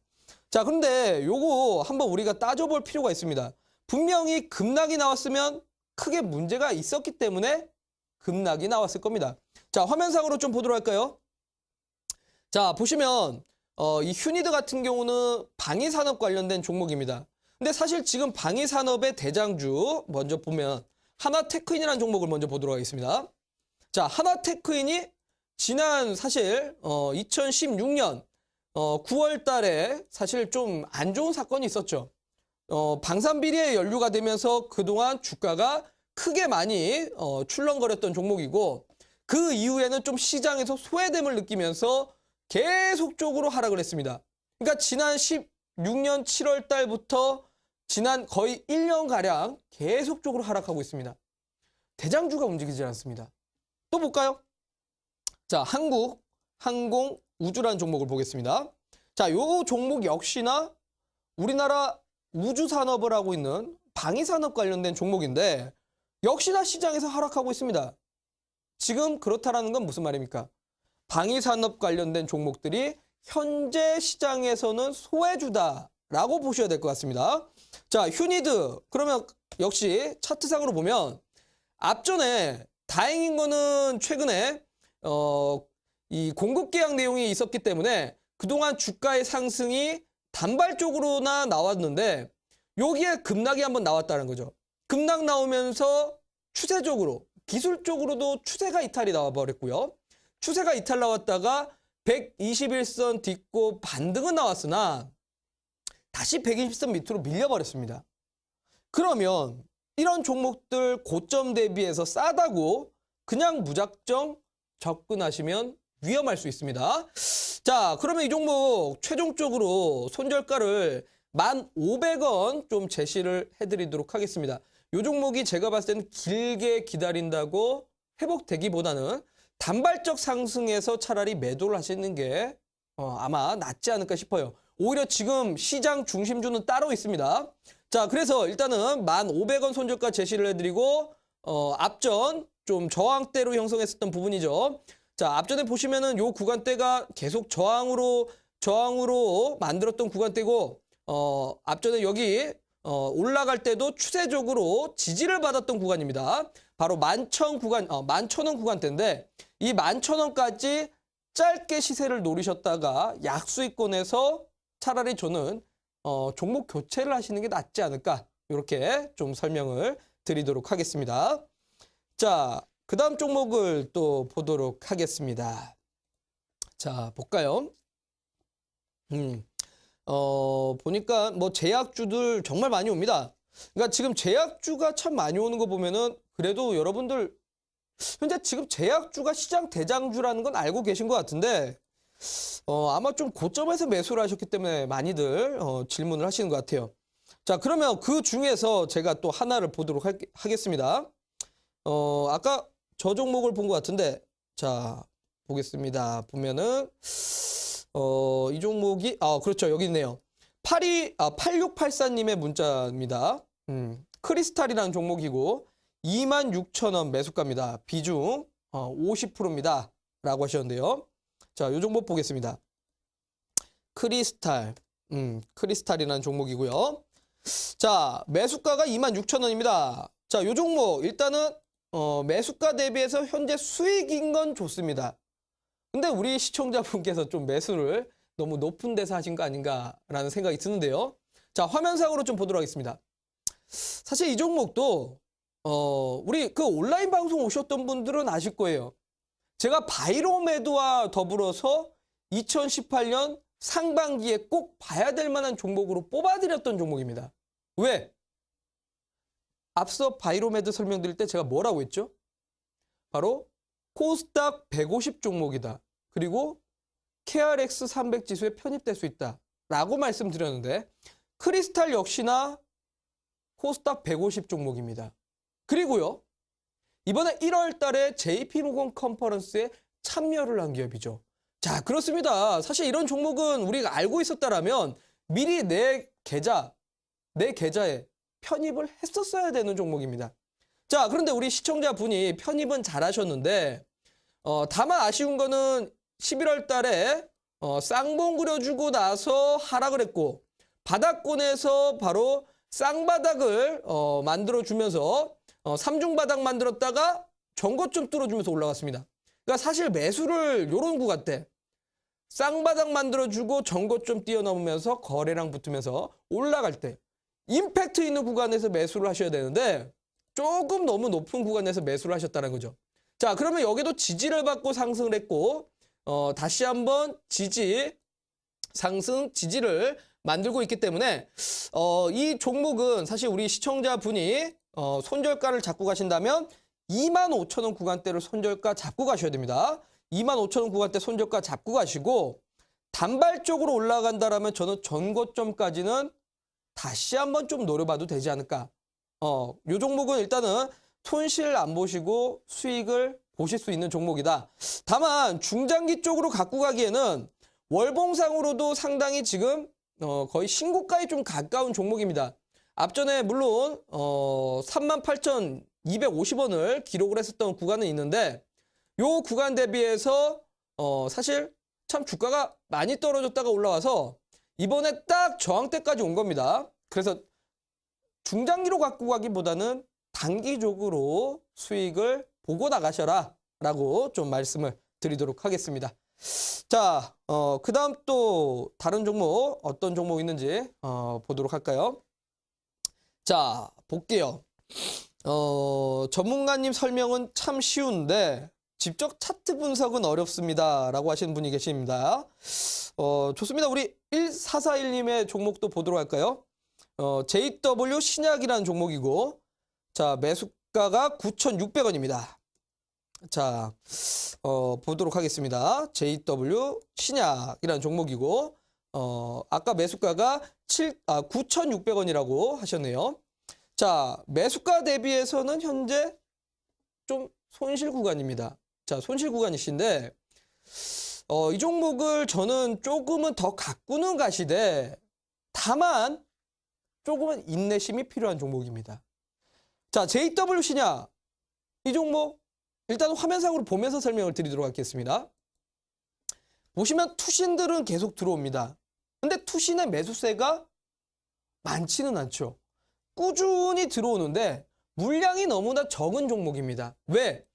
자, 그런데 요거 한번 우리가 따져볼 필요가 있습니다. 분명히 급락이 나왔으면 크게 문제가 있었기 때문에 급락이 나왔을 겁니다. 자, 화면상으로 좀 보도록 할까요? 자, 보시면 이 휴니드 같은 경우는 방위산업 관련된 종목입니다. 근데 사실 지금 방위산업의 대장주 먼저 보면 하나테크인이라는 종목을 먼저 보도록 하겠습니다. 자, 하나테크인이 지난 사실 2016년 9월 달에 사실 좀 안 좋은 사건이 있었죠. 방산비리에 연루가 되면서 그동안 주가가 크게 많이 출렁거렸던 종목이고 그 이후에는 좀 시장에서 소외됨을 느끼면서 계속적으로 하락을 했습니다. 그러니까 지난 16년 7월 달부터 지난 거의 1년가량 계속적으로 하락하고 있습니다. 대장주가 움직이지 않습니다. 또 볼까요? 자, 한국 항공 우주라는 종목을 보겠습니다. 자, 요 종목 역시나 우리나라 우주 산업을 하고 있는 방위 산업 관련된 종목인데 역시나 시장에서 하락하고 있습니다. 지금 그렇다라는 건 무슨 말입니까? 방위 산업 관련된 종목들이 현재 시장에서는 소외주다라고 보셔야 될 것 같습니다. 자, 휴니드 그러면 역시 차트상으로 보면 앞전에 다행인 거는 최근에 이 공급 계약 내용이 있었기 때문에 그동안 주가의 상승이 단발적으로나 나왔는데 여기에 급락이 한번 나왔다는 거죠. 급락 나오면서 추세적으로 기술적으로도 추세가 이탈이 나와버렸고요. 추세가 이탈 나왔다가 121선 딛고 반등은 나왔으나 다시 120선 밑으로 밀려버렸습니다. 그러면 이런 종목들 고점 대비해서 싸다고 그냥 무작정 접근하시면 위험할 수 있습니다. 자, 그러면 이 종목 최종적으로 손절가를 1,500원 좀 제시를 해드리도록 하겠습니다. 이 종목이 제가 봤을 때는 길게 기다린다고 회복되기보다는 단발적 상승에서 차라리 매도를 하시는 게 아마 낫지 않을까 싶어요. 오히려 지금 시장 중심주는 따로 있습니다. 자, 그래서 일단은 1,500원 손절가 제시를 해드리고 앞전 좀 저항대로 형성했었던 부분이죠. 자, 앞전에 보시면은 요 구간대가 계속 저항으로 만들었던 구간대고 앞전에 여기 올라갈 때도 추세적으로 지지를 받았던 구간입니다. 바로 11,000원 구간대인데 이 11,000원까지 짧게 시세를 노리셨다가 약수익권에서 차라리 저는 종목 교체를 하시는 게 낫지 않을까 이렇게 좀 설명을 드리도록 하겠습니다. 자, 그 다음 종목을 또 보도록 하겠습니다. 자, 볼까요? 보니까 뭐 제약주들 정말 많이 옵니다. 그러니까 지금 제약주가 참 많이 오는 거 보면은 그래도 여러분들 현재 지금 제약주가 시장 대장주라는 건 알고 계신 것 같은데 아마 좀 고점에서 매수를 하셨기 때문에 많이들 질문을 하시는 것 같아요. 자, 그러면 그 중에서 제가 또 하나를 보도록 하겠습니다. 아까 저 종목을 본 것 같은데 자, 보겠습니다. 보면은 이 종목이 그렇죠. 여기 있네요. 8684님의 문자입니다. 크리스탈이라는 종목이고 26,000원 매수가입니다. 비중 50%입니다. 라고 하셨는데요. 자, 이 종목 보겠습니다. 크리스탈. 크리스탈이라는 종목이고요. 자, 매수가가 26,000원입니다. 자, 이 종목 일단은 매수가 대비해서 현재 수익인 건 좋습니다. 근데 우리 시청자분께서 좀 매수를 너무 높은 데서 하신 거 아닌가라는 생각이 드는데요. 자, 화면상으로 좀 보도록 하겠습니다. 사실 이 종목도 우리 그 온라인 방송 오셨던 분들은 아실 거예요. 제가 바이로메드와 더불어서 2018년 상반기에 꼭 봐야 될 만한 종목으로 뽑아드렸던 종목입니다. 왜? 앞서 바이로메드 설명드릴 때 제가 뭐라고 했죠? 바로 코스닥 150 종목이다. 그리고 KRX 300 지수에 편입될 수 있다. 라고 말씀드렸는데 크리스탈 역시나 코스닥 150 종목입니다. 그리고요. 이번에 1월 달에 JP모건 컨퍼런스에 참여를 한 기업이죠. 자, 그렇습니다. 사실 이런 종목은 우리가 알고 있었다라면 미리 내 계좌에 편입을 했었어야 되는 종목입니다. 자, 그런데 우리 시청자분이 편입은 잘하셨는데 다만 아쉬운 거는 11월 달에 쌍봉 그려주고 나서 하락을 했고 바닥권에서 바로 쌍바닥을 만들어주면서 3중 바닥 만들었다가 전고점 뚫어주면서 올라갔습니다. 그러니까 사실 매수를 요런 구간대 쌍바닥 만들어주고 전고점 뛰어넘으면서 거래량 붙으면서 올라갈 때 임팩트 있는 구간에서 매수를 하셔야 되는데 조금 너무 높은 구간에서 매수를 하셨다는 거죠. 자, 그러면 여기도 지지를 받고 상승을 했고 다시 한번 상승 지지를 만들고 있기 때문에 이 종목은 사실 우리 시청자분이 손절가를 잡고 가신다면 25,000원 구간대를 손절가 잡고 가셔야 됩니다. 25,000원 구간대 손절가 잡고 가시고 단발적으로 올라간다라면 저는 전고점까지는 다시 한번 좀 노려봐도 되지 않을까. 요 종목은 일단은 손실 안 보시고 수익을 보실 수 있는 종목이다. 다만 중장기 쪽으로 갖고 가기에는 월봉상으로도 상당히 지금 거의 신고가에 좀 가까운 종목입니다. 앞전에 물론 38,250원을 기록을 했었던 구간은 있는데 요 구간 대비해서 사실 참 주가가 많이 떨어졌다가 올라와서 이번에 딱 저항대까지 온 겁니다. 그래서 중장기로 갖고 가기보다는 단기적으로 수익을 보고 나가셔라 라고 좀 말씀을 드리도록 하겠습니다. 자, 그 다음 또 다른 종목 어떤 종목 있는지 보도록 할까요? 자, 볼게요. 전문가님 설명은 참 쉬운데 직접 차트 분석은 어렵습니다 라고 하시는 분이 계십니다. 좋습니다. 우리 1441님의 종목도 보도록 할까요? JW 신약이라는 종목이고, 자, 매수가가 9,600원입니다. 자, 보도록 하겠습니다. JW 신약이라는 종목이고, 아까 매수가가 9,600원이라고 하셨네요. 자, 매수가 대비해서는 현재 좀 손실 구간입니다. 자, 손실 구간이신데, 이 종목을 저는 조금은 더 가꾸는 가시되, 다만, 조금은 인내심이 필요한 종목입니다. 자, JW 신약. 이 종목, 일단 화면상으로 보면서 설명을 드리도록 하겠습니다. 보시면 투신들은 계속 들어옵니다. 근데 투신의 매수세가 많지는 않죠. 꾸준히 들어오는데 물량이 너무나 적은 종목입니다. 왜?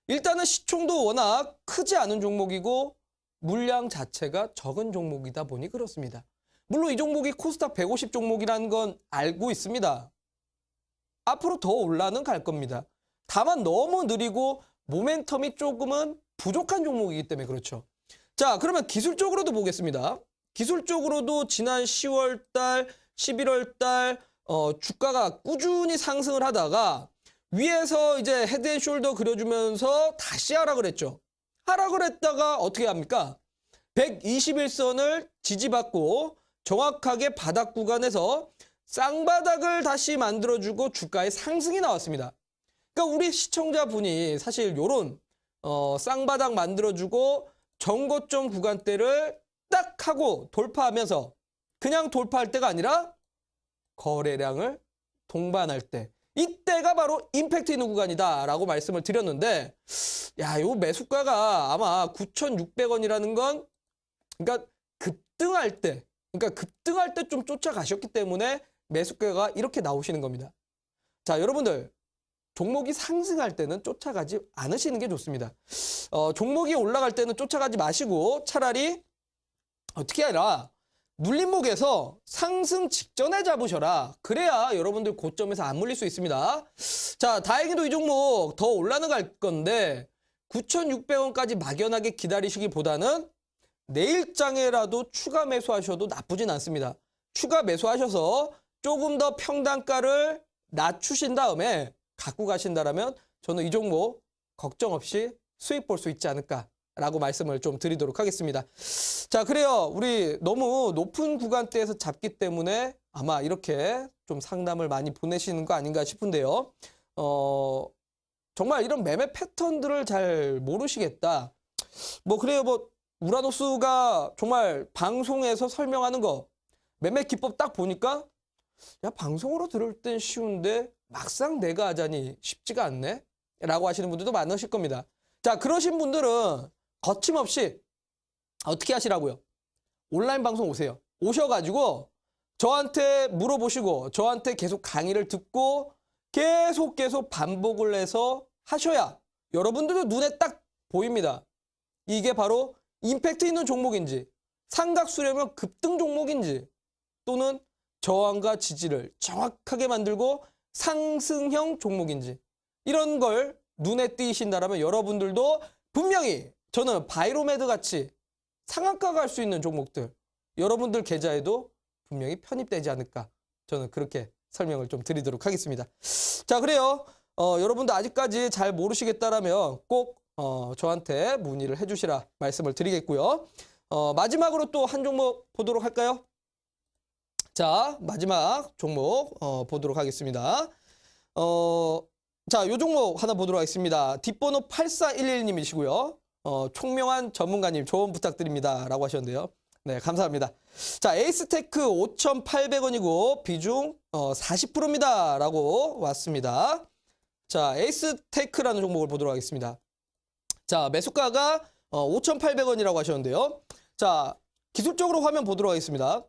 일단은 시총도 워낙 크지 않은 종목이고 물량 자체가 적은 종목이다 보니 그렇습니다. 물론 이 종목이 코스닥 150 종목이라는 건 알고 있습니다. 앞으로 더 올라는 갈 겁니다. 다만 너무 느리고 모멘텀이 조금은 부족한 종목이기 때문에 그렇죠. 자, 그러면 기술적으로도 보겠습니다. 기술적으로도 지난 10월 달, 11월 달 주가가 꾸준히 상승을 하다가 위에서 이제 헤드앤숄더 그려주면서 다시 하락을 했죠. 하락을 했다가 어떻게 합니까? 121선을 지지받고 정확하게 바닥 구간에서 쌍바닥을 다시 만들어주고 주가의 상승이 나왔습니다. 그러니까 우리 시청자분이 사실 요런 쌍바닥 만들어주고 정고점 구간대를 딱 하고 돌파하면서 그냥 돌파할 때가 아니라 거래량을 동반할 때 이때가 바로 임팩트 있는 구간이다 라고 말씀을 드렸는데 야, 요 매수가가 아마 9,600원이라는 건 그러니까 급등할 때 좀 쫓아가셨기 때문에 매수가가 이렇게 나오시는 겁니다. 자, 여러분들 종목이 상승할 때는 쫓아가지 않으시는 게 좋습니다. 종목이 올라갈 때는 쫓아가지 마시고 차라리 어떻게 해라. 눌림목에서 상승 직전에 잡으셔라. 그래야 여러분들 고점에서 안 물릴 수 있습니다. 자, 다행히도 이 종목 더 올라는 갈 건데 9,600원까지 막연하게 기다리시기보다는 내일장에라도 추가 매수하셔도 나쁘진 않습니다. 추가 매수하셔서 조금 더 평단가를 낮추신 다음에 갖고 가신다라면 저는 이 종목 걱정 없이 수익 볼 수 있지 않을까라고 말씀을 좀 드리도록 하겠습니다. 자, 그래요. 우리 너무 높은 구간대에서 잡기 때문에 아마 이렇게 좀 상담을 많이 보내시는 거 아닌가 싶은데요. 정말 이런 매매 패턴들을 잘 모르시겠다. 뭐 그래요. 뭐 우라노스가 정말 방송에서 설명하는 거 매매 기법 딱 보니까 야, 방송으로 들을 땐 쉬운데 막상 내가 하자니 쉽지가 않네 라고 하시는 분들도 많으실 겁니다. 자, 그러신 분들은 거침없이 어떻게 하시라고요? 온라인 방송 오세요. 오셔가지고 저한테 물어보시고 저한테 계속 강의를 듣고 계속 반복을 해서 하셔야 여러분들도 눈에 딱 보입니다. 이게 바로 임팩트 있는 종목인지 삼각수렴형 급등 종목인지 또는 저항과 지지를 정확하게 만들고 상승형 종목인지 이런 걸 눈에 띄신다면 여러분들도 분명히 저는 바이로메드 같이 상한가 갈 수 있는 종목들 여러분들 계좌에도 분명히 편입되지 않을까 저는 그렇게 설명을 좀 드리도록 하겠습니다. 자, 그래요. 여러분들 아직까지 잘 모르시겠다라면 꼭 저한테 문의를 해주시라 말씀을 드리겠고요. 마지막으로 또 한 종목 보도록 할까요? 자, 마지막 종목 보도록 하겠습니다. 자, 요 종목 하나 보도록 하겠습니다. 뒷번호 8411님이시고요. 총명한 전문가님 조언 부탁드립니다. 라고 하셨는데요. 네, 감사합니다. 자, 에이스테크 5,800원이고 비중 40%입니다. 라고 왔습니다. 자, 에이스테크라는 종목을 보도록 하겠습니다. 자, 매수가가 5,800원이라고 하셨는데요. 자, 기술적으로 화면 보도록 하겠습니다.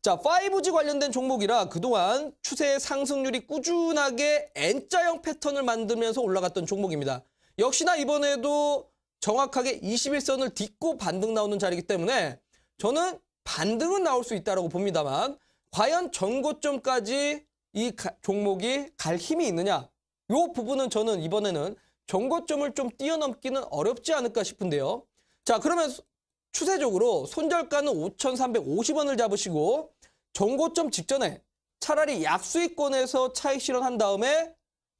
자, 5G 관련된 종목이라 그동안 추세 상승률이 꾸준하게 N자형 패턴을 만들면서 올라갔던 종목입니다. 역시나 이번에도 정확하게 21선을 딛고 반등 나오는 자리이기 때문에 저는 반등은 나올 수 있다고 봅니다만 과연 전고점까지 이 종목이 갈 힘이 있느냐? 이 부분은 저는 이번에는 전고점을 좀 뛰어넘기는 어렵지 않을까 싶은데요. 자, 그러면 추세적으로 손절가는 5,350원을 잡으시고 전고점 직전에 차라리 약수익권에서 차익 실현한 다음에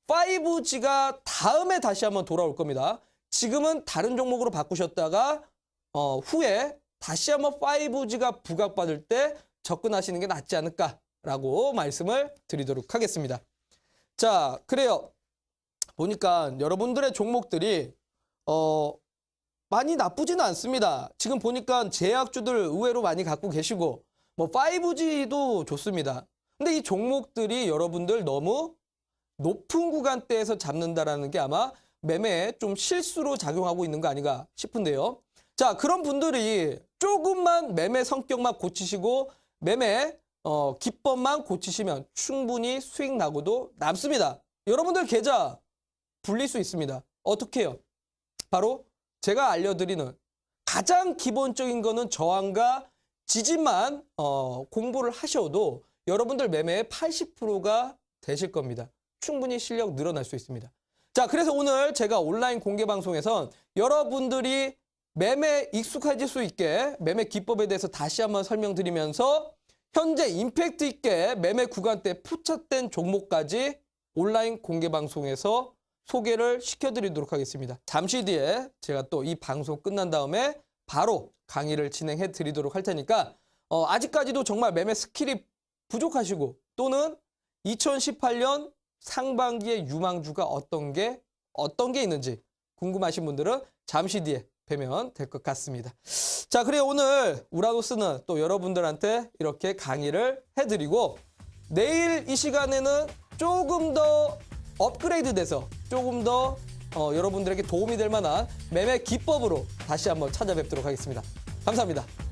5G가 다음에 다시 한번 돌아올 겁니다. 지금은 다른 종목으로 바꾸셨다가 후에 다시 한번 5G가 부각받을 때 접근하시는 게 낫지 않을까라고 말씀을 드리도록 하겠습니다. 자, 그래요. 보니까 여러분들의 종목들이 많이 나쁘지는 않습니다. 지금 보니까 제약주들 의외로 많이 갖고 계시고 뭐 5G도 좋습니다. 근데 이 종목들이 여러분들 너무 높은 구간대에서 잡는다라는 게 아마 매매에 좀 실수로 작용하고 있는 거 아닌가 싶은데요. 자, 그런 분들이 조금만 매매 성격만 고치시고 매매 기법만 고치시면 충분히 수익 나고도 남습니다. 여러분들 계좌 불릴 수 있습니다. 어떻게 해요? 바로 제가 알려드리는 가장 기본적인 거는 저항과 지지만 공부를 하셔도 여러분들 매매의 80%가 되실 겁니다. 충분히 실력 늘어날 수 있습니다. 자, 그래서 오늘 제가 온라인 공개 방송에선 여러분들이 매매 익숙해질 수 있게 매매 기법에 대해서 다시 한번 설명드리면서 현재 임팩트 있게 매매 구간대 포착된 종목까지 온라인 공개 방송에서 소개를 시켜드리도록 하겠습니다. 잠시 뒤에 제가 또 이 방송 끝난 다음에 바로 강의를 진행해 드리도록 할 테니까 아직까지도 정말 매매 스킬이 부족하시고 또는 2018년 상반기의 유망주가 어떤 게 있는지 궁금하신 분들은 잠시 뒤에 뵈면 될 것 같습니다. 자, 그래요. 오늘 우라노스는 또 여러분들한테 이렇게 강의를 해드리고 내일 이 시간에는 조금 더 업그레이드 돼서 조금 더 여러분들에게 도움이 될 만한 매매 기법으로 다시 한번 찾아뵙도록 하겠습니다. 감사합니다.